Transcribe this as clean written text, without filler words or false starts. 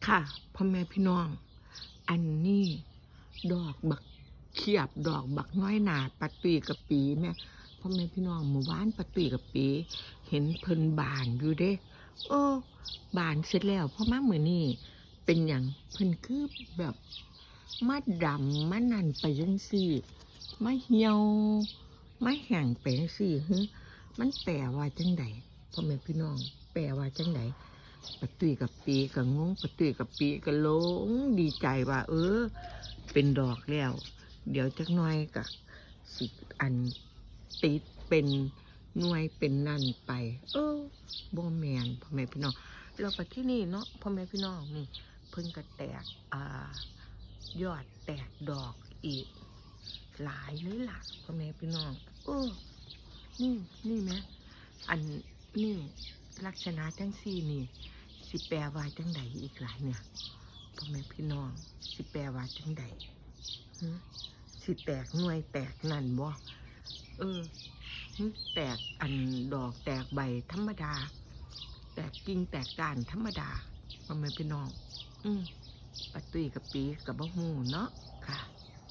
ค่ะพ่อแม่พี่น้องอันนี้ดอกบักเขียบดอกบักน้อยหนาปะตุยกับปีแม่พ่อแม่พี่น้องหมู่บ้านปะตุยกับปีเห็นเพิ่นบานอยู่เด้บานเสร็จแล้วพอมามื้อนี้เป็นหยังเพิ่นคือแบบมาดำมานั่นไปจังซี่มาเหี่ยวมาแห้งไปจังซี่มันแปลว่าจังใดพ่อแม่พี่น้องแปลว่าจังใด ปะตุ้ยกับปีก็งงปะตุ้ยกับปีก็หลงดีใจว่าเป็นดอกแล้ว เดี๋ยวจักหน่อยก็สิอันติดเป็นหน่วยเป็นนั่นไปบ่แม่นพ่อแม่พี่น้องเราไปที่นี่เนาะพ่อแม่พี่น้องนี่เพิ่งก็แตกยอดแตกดอกอีกหลายเลยล่ะพ่อแม่พี่น้องนี่แม่อันนี่ลักษณะจังซี่นี่สิแปลว่าจังใดอีกหลายเนี่ยพ่อแม่พี่น้องสิแปลว่าจังใดสิแตกหน่วยแตกนั่นบ่แตกอันดอกแตกใบธรรมดาแตกกิ่งแตกก้านธรรมดาพ่อแม่พี่น้องปะตุ้ยกับปีกับบ่ฮู้เนาะค่ะ